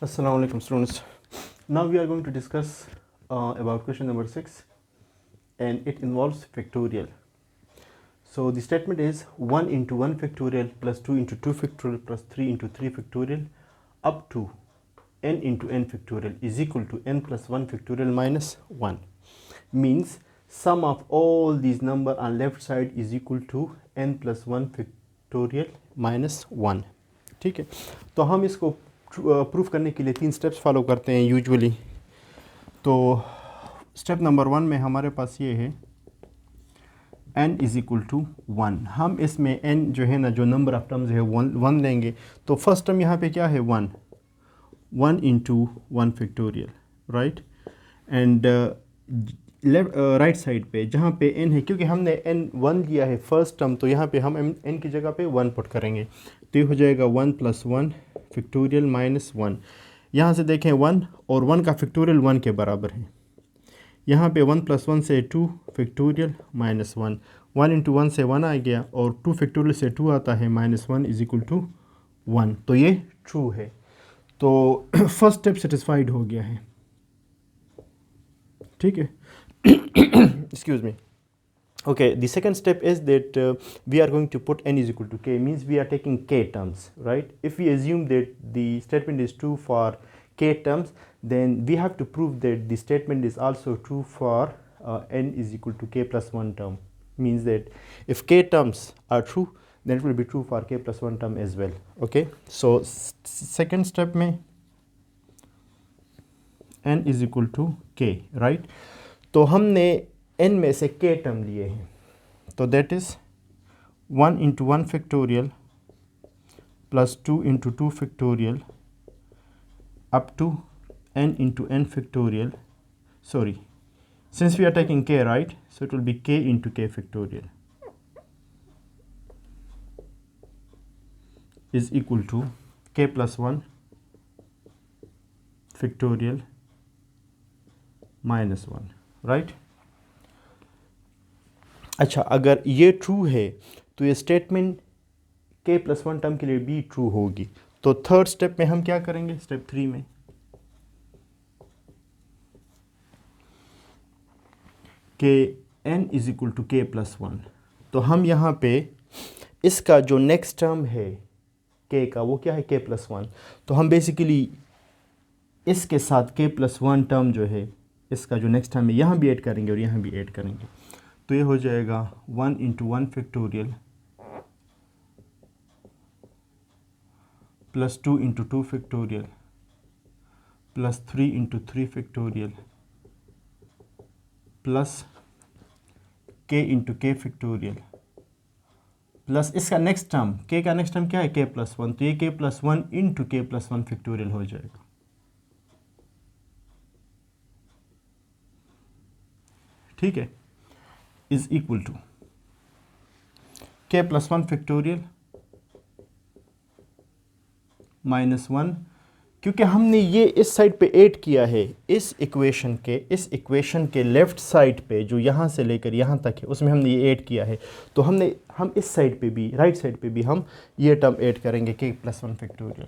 Assalamu alaikum students. Now we are going to discuss about question number 6, and it involves factorial. So the statement is 1 into 1 factorial plus 2 into 2 factorial plus 3 into 3 factorial up to n into n factorial is equal to n plus 1 factorial minus 1. Means sum of all these number on left side is equal to n plus 1 factorial minus 1. ठीक है, तो हम इसको proof करने के लिए 3 steps follow करते हैं यूजुअली। तो स्टेप नंबर 1 में हमारे पास ये है n इज़ इक्वल टू 1। हम इसमें n जो है ना, जो नंबर ऑफ टर्म्स है 1 लेंगे। तो फर्स्ट टर्म यहाँ पे क्या है 1 into 1 factorial, right. And left right side पे जहाँ पे n है, क्योंकि हमने n 1 लिया है फर्स्ट टर्म, तो यहाँ पे हम n की जगह पे 1 पुट करेंगे। तो ये हो जाएगा 1 प्लस 1 फैक्टोरियल माइनस 1। यहाँ से देखें 1 और 1 का फैक्टोरियल 1 के बराबर है। यहाँ पे 1 प्लस 1 से 2 फैक्टोरियल माइनस 1। 1 इंटू 1 से 1 आ गया और 2 फैक्टोरियल से 2 आता है माइनस 1 इज इक्वल टू 1। तो ये ट्रू है। तो फर्स्ट स्टेप सेटिस्फाइड हो गया है, ठीक है। Excuse me. Okay, the second step is that we are going to put n is equal to k, means we are taking k terms, right? If we assume that the statement is true for k terms, then we have to prove that the statement is also true for n is equal to k plus 1 term. Means that if k terms are true, then it will be true for k plus 1 term as well. Okay, so second step में n is equal to k, right? तो हमने n में से k term लिए हैं, तो that is 1 into 1 factorial plus 2 into 2 factorial up to n into n factorial. Sorry, since we are taking k, right, so it will be k into k factorial is equal to k plus 1 factorial minus 1, right. अच्छा, अगर ये true है तो ये statement k plus 1 term के लिए भी true होगी। तो थर्ड स्टेप में हम क्या करेंगे, स्टेप 3 में कि n is equal to k plus 1। तो हम यहाँ पे इसका जो नेक्स्ट टर्म है k का, वो क्या है k प्लस 1। तो हम बेसिकली इसके साथ k प्लस 1 टर्म जो है, इसका जो नेक्स्ट टर्म है, यहाँ भी ऐड करेंगे और यहाँ भी ऐड करेंगे। तो ये हो जाएगा 1 into 1 factorial plus 2 into 2 factorial plus 3 into 3 factorial plus k into k factorial plus इसका नेक्स्ट टर्म, k का नेक्स्ट टर्म क्या है, k प्लस 1। तो ये k plus 1 into k plus 1 factorial हो जाएगा, ठीक है, is equal to k plus 1 factorial minus 1। क्योंकि हमने ये इस साइड पे ऐड किया है, इस इक्वेशन के लेफ्ट साइड पे जो यहाँ से लेकर यहाँ तक है, उसमें हमने ये ऐड किया है। तो हम इस साइड पे भी, राइट साइड पे भी हम ये टर्म ऐड करेंगे k प्लस 1 फैक्टोरियल,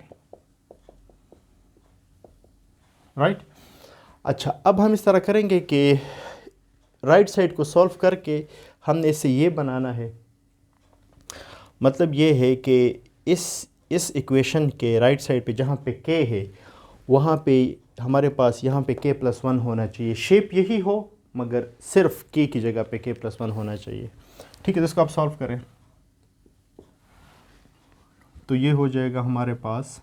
राइट। अच्छा, अब हम इस तरह करेंगे कि राइट साइड को सॉल्व करके हमने इसे ये बनाना है। मतलब ये है कि इस इक्वेशन के राइट साइड पे जहाँ पे k है, वहाँ पे हमारे पास यहाँ पे k प्लस 1 होना चाहिए। शेप यही हो, मगर सिर्फ k की जगह पे k प्लस 1 होना चाहिए, ठीक है। तो इसको आप सॉल्व करें तो ये हो जाएगा हमारे पास।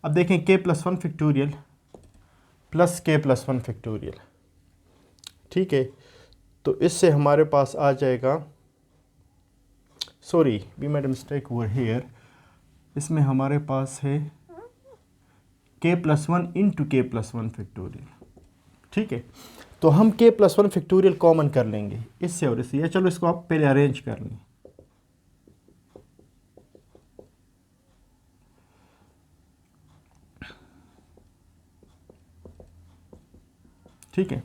अब देखें k plus 1 factorial plus k plus 1 factorial, ठीक है। तो इससे हमारे पास आ जाएगा, sorry we made a mistake over here, इसमें हमारे पास है k plus 1 into k plus 1 factorial, ठीक है। तो हम k प्लस 1 फैक्टोरियल कॉमन कर लेंगे इससे और इससे, या चलो इसको आप पहले अरेंज कर लें। ठीक है,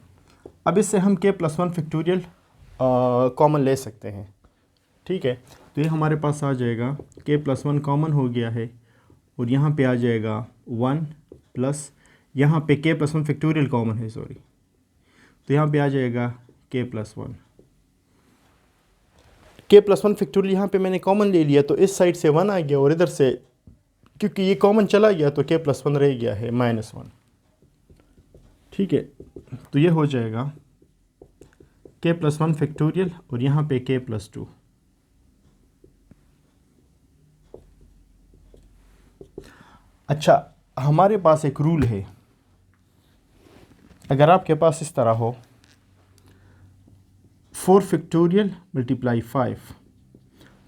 अब इससे हम k प्लस 1 फैक्टोरियल कॉमन ले सकते हैं, ठीक है। तो ये हमारे पास आ जाएगा k प्लस 1 कॉमन हो गया है और यहाँ पे आ जाएगा 1 प्लस, यहाँ पे k प्लस 1 फैक्टोरियल कॉमन है, सॉरी, तो यहाँ पे आ जाएगा k plus 1। k plus 1 factorial यहाँ पे मैंने कॉमन ले लिया, तो इस साइड से 1 आ गया और इधर से क्योंकि ये कॉमन चला गया तो k प्लस 1 रह गया है -1। ठीक है, तो ये हो जाएगा k प्लस 1 फैक्टोरियल और यहाँ पे k प्लस 2। अच्छा, हमारे पास एक रूल है, अगर आपके पास इस तरह हो 4 फैक्टोरियल मल्टीप्लाई 5,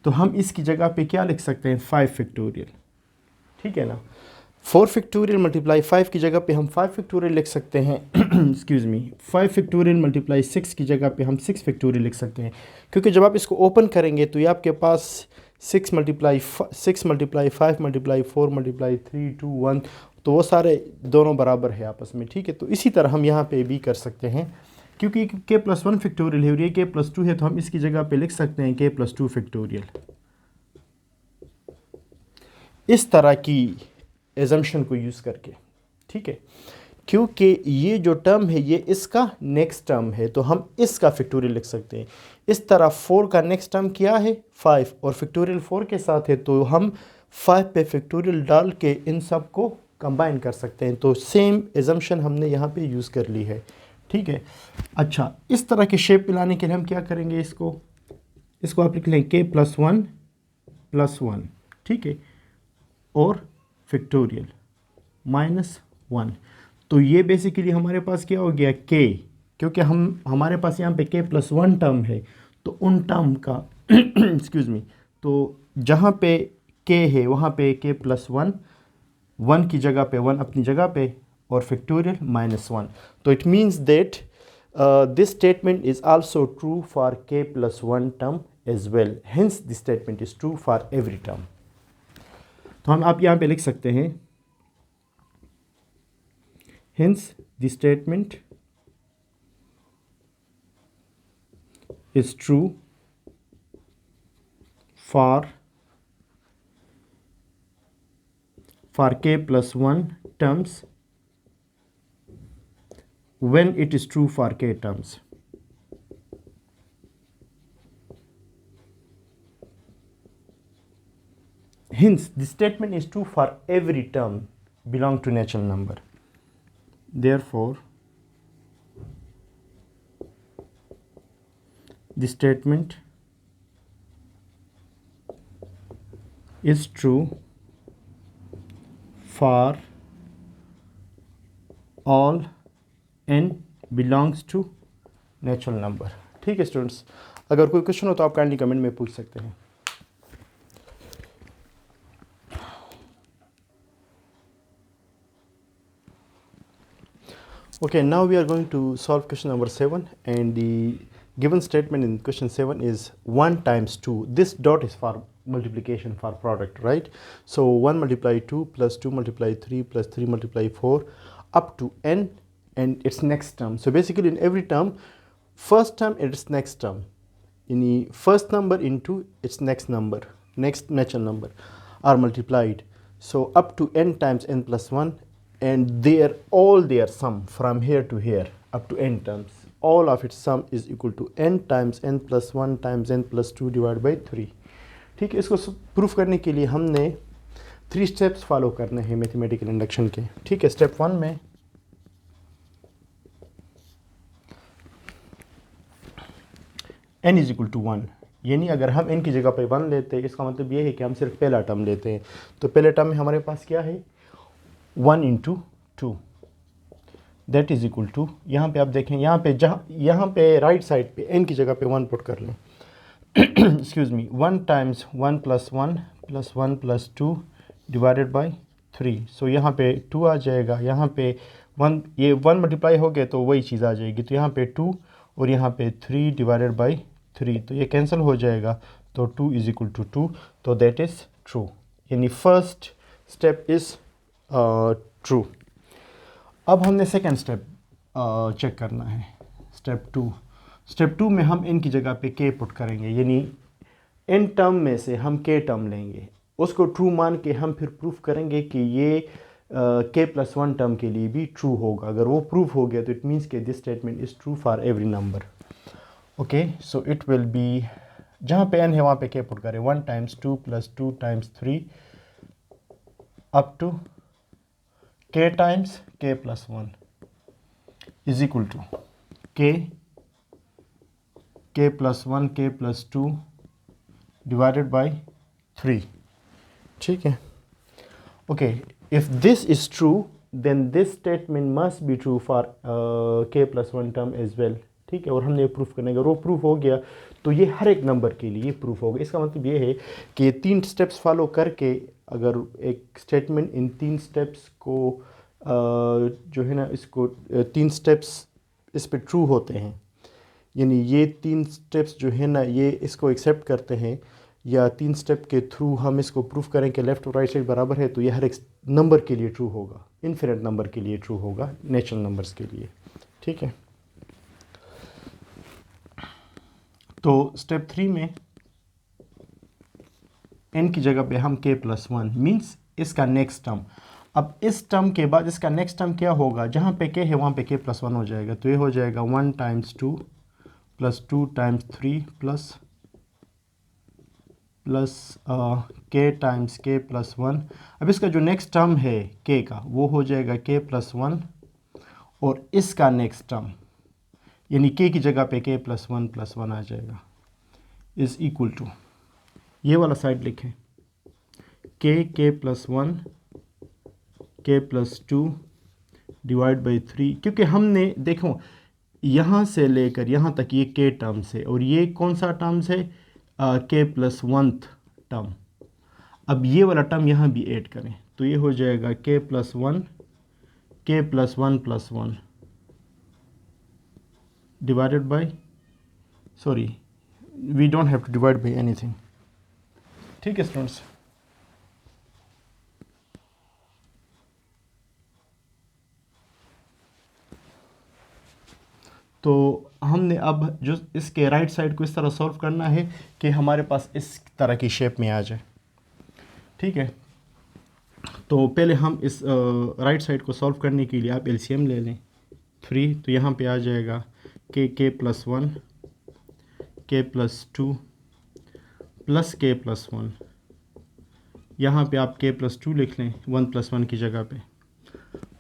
तो हम इसकी जगह पे क्या लिख सकते हैं, 5 फैक्टोरियल। ठीक है ना, 4 फैक्टोरियल मल्टीप्लाई 5 की जगह पे हम 5 फैक्टोरियल लिख सकते हैं एक्सक्यूज़ मी, 5 फैक्टोरियल मल्टीप्लाई 6 की जगह पे हम 6 फैक्टोरियल लिख सकते हैं, क्योंकि जब आप इसको ओपन करेंगे तो ये आपके पास 6 मल्टीप्लाई 5 मल्टीप्लाई 4 मल्टीप्लाई 3 2 1, तो वो सारे दोनों बराबर है आपस में। ठीक है, तो इसी तरह हम यहाँ पे भी कर सकते हैं, क्योंकि k प्लस 1 फैक्टोरियल है और ये k प्लस 2 है, तो हम इसकी जगह पे लिख सकते हैं k प्लस 2 फैक्टोरियल। इस तरह की एजम्पशन को यूज़ करके, ठीक है, क्योंकि ये जो टर्म है ये इसका नेक्स्ट टर्म है, तो हम इसका फैक्टोरियल लिख सकते हैं। इस तरह 4 का नेक्स्ट टर्म क्या है, 5, और फैक्टोरियल 4 के साथ है, तो हम 5 पे फैक्टोरियल डाल के इन सब को कंबाइन कर सकते हैं। तो सेम एजम्पशन हमने यहाँ पे यूज़ कर ली है। ठीक है, अच्छा, इस तरह के शेप मिलाने के लिए हम क्या करेंगे, इसको आप लिख लें k प्लस 1 प्लस 1, ठीक है, और फैक्टोरियल -1। तो ये बेसिकली हमारे पास क्या हो गया, k, क्योंकि हमारे पास यहाँ पे k प्लस 1 टर्म है, तो उन टर्म का एक्सक्यूज़ मी, तो जहाँ पे k है वहाँ पे k प्लस 1 की जगह पे 1 अपनी जगह पे, और फैक्टोरियल -1। तो it means that this statement is also true for k plus 1 term as well, hence this statement is true for every term. तो हम आप यहाँ पे लिख सकते हैं, hence the statement is true for k plus 1 terms when it is true for k terms. Hence the statement is true for every term belong to natural number. Therefore, the statement is true for all n belongs to natural number। ठीक है students, अगर कोई question हो तो आप kindly comment में पूछ सकते हैं। Okay, now we are going to solve question number 7, and the given statement in question 7 is 1 times 2. This dot is for multiplication, for product, right? So 1 multiply 2 plus 2 multiply 3 plus 3 multiply 4 up to n and its next term. So basically in every term, first term and its next term, in the first number into its next number, next natural number are multiplied. So up to n times n plus 1, and all their sum from here to here up to n terms, all of its sum is equal to n times n plus 1 times n plus 2 divided by 3। ठीक है, इसको proof करने के लिए हमने 3 steps follow करने हैं mathematical induction के। ठीक है, स्टेप 1 में n इज इक्वल टू 1, यानी अगर हम n की जगह पे 1 लेते हैं, इसका मतलब ये है कि हम सिर्फ पहला टर्म लेते हैं। तो पहले टर्म में हमारे पास क्या है, 1 into 2, that is equal to, यहाँ पे आप देखें, यहाँ पे राइट साइड पे n की जगह पे 1 पुट कर लें, excuse me, 1 times 1 plus 1 plus 1 plus 2 divided by 3। सो यहाँ पे 2 आ जाएगा, यहाँ पे 1, ये 1 मल्टीप्लाई हो गया तो वही चीज़ आ जाएगी, तो यहाँ पे 2 और यहाँ पे 3 डिवाइडेड बाई 3, तो ये कैंसिल हो जाएगा, तो 2 इज इक्वल टू 2, तो दैट इज़ ट्रू, यानी फर्स्ट स्टेप इज़ ट्रू। अब हमने सेकेंड स्टेप चेक करना है, स्टेप टू में हम n की जगह पे k पुट करेंगे, यानी n टर्म में से हम k टर्म लेंगे। उसको ट्रू मान के हम फिर प्रूफ करेंगे कि ये k+1 टर्म के लिए भी ट्रू होगा। अगर वो प्रूफ हो गया तो इट मीन्स कि this statement is true for every number. Okay, so it will B, जहाँ पे n है वहाँ पे k पुट करें, 1 × 2 + 2 × 3 up to k × k+1 is equal to k+1 k+2 divided by 3। ठीक है, okay, if this is true then this statement must be true for k+1 term as well. ठीक है, और हमने प्रूफ करने का, वो प्रूफ हो गया तो ये हर एक नंबर के लिए प्रूफ होगा। इसका मतलब ये है कि 3 स्टेप्स फॉलो करके अगर एक स्टेटमेंट इन 3 स्टेप्स को जो है ना, इसको 3 स्टेप्स इस पे ट्रू होते हैं, यानी ये 3 स्टेप्स जो है ना ये इसको एक्सेप्ट करते हैं, या 3 स्टेप के थ्रू हम इसको प्रूफ करें कि लेफ़्ट और राइट साइड बराबर है, तो ये हर एक नंबर के लिए ट्रू होगा, इनफिनिट नंबर के लिए ट्रू होगा, नेचुरल नंबर्स के लिए। ठीक है, तो स्टेप 3 में n की जगह पे हम k+1 मीन्स इसका नेक्स्ट टर्म। अब इस टर्म के बाद इसका नेक्स्ट टर्म क्या होगा, जहाँ पे k है वहाँ पे k+1 हो जाएगा, तो ये हो जाएगा 1 × 2 + 2 × 3 प्लस k × k+1। अब इसका जो नेक्स्ट टर्म है k का वो हो जाएगा k+1, और इसका नेक्स्ट टर्म यानी k की जगह पे k+1 आ जाएगा, इज़ इक्वल टू, ये वाला साइड लिखें, k+1 k+2 डिवाइड बाई 3, क्योंकि हमने देखो यहाँ से लेकर यहाँ तक ये k टर्म्स है और ये कौन सा टर्म्स है, k+1 टर्म। अब ये वाला टर्म यहाँ भी ऐड करें तो ये हो जाएगा k+1 k+1 divided by, sorry we don't have to divide by anything. ठीक है स्टूडेंट्स, तो हमने अब जो इसके राइट साइड को इस तरह सॉल्व करना है कि हमारे पास इस तरह की शेप में आ जाए। ठीक है, तो पहले हम इस राइट साइड को सॉल्व करने के लिए आप एलसीएम ले लें 3, तो यहाँ पे आ जाएगा k+1 k+2 प्लस k+1, यहाँ पे आप k+2 लिख लें 1 + 1 की जगह पे।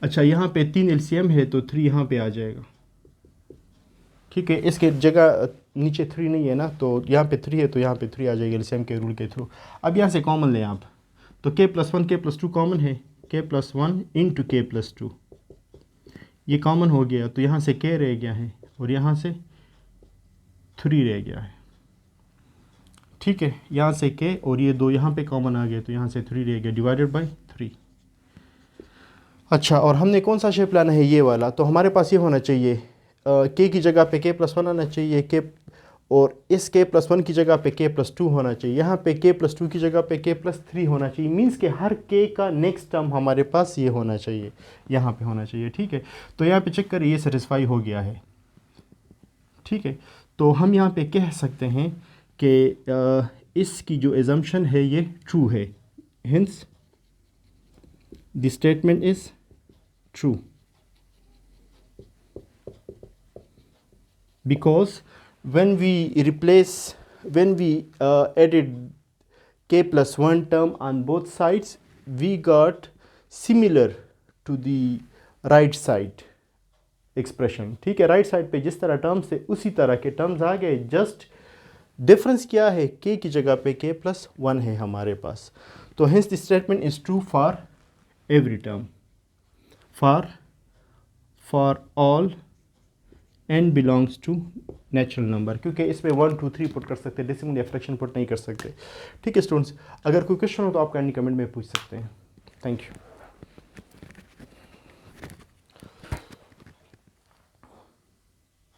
अच्छा, यहाँ पे 3 एलसीएम है तो 3 यहाँ पे आ जाएगा। ठीक है, इसके जगह नीचे 3 नहीं है ना, तो यहाँ पे 3 है तो यहाँ पे 3 आ जाएगी एलसीएम के रूल के थ्रू। अब यहाँ से कॉमन लें आप, तो k+1 k+2 कॉमन है, k+1 × k+2 ये कॉमन हो गया, तो यहाँ से k रह गया है और यहाँ से 3 रह गया है। ठीक है, यहाँ से k और ये 2 यहाँ पे कॉमन आ गए तो यहाँ से 3 रह गया डिवाइडेड बाई 3। अच्छा, और हमने कौन सा शेप लाना है, ये वाला, तो हमारे पास ये होना चाहिए k की जगह पे k+1 आना चाहिए, k, और इस k+1 की जगह पे k+2 होना चाहिए, यहाँ पे k+2 की जगह पे k+3 होना चाहिए, मींस कि हर k का नेक्स्ट टर्म हमारे पास ये होना चाहिए, यहाँ पे होना चाहिए। ठीक है, तो यहाँ पे चेक करिए ये सेटिस्फाई हो गया है। ठीक है, तो हम यहाँ पे कह सकते हैं कि इसकी जो एजम्पशन है ये ट्रू है, hints the statement is true because when we added k+1 term on both sides, we got similar to the right side expression। ठीक है, राइट साइड पे जिस तरह टर्म्स थे उसी तरह के टर्म्स आ गए, जस्ट डिफरेंस क्या है, k की जगह पे k+1 है हमारे पास, तो hence the statement is true for every term, for all n belongs to natural number, क्योंकि इसमें 1 2 3 पुट कर सकते हैं, डेसिमल या फ्रैक्शन पुट नहीं कर सकते। ठीक है स्टूडेंट्स, अगर कोई क्वेश्चन हो तो आप काइंडली कमेंट में पूछ सकते हैं। Thank you.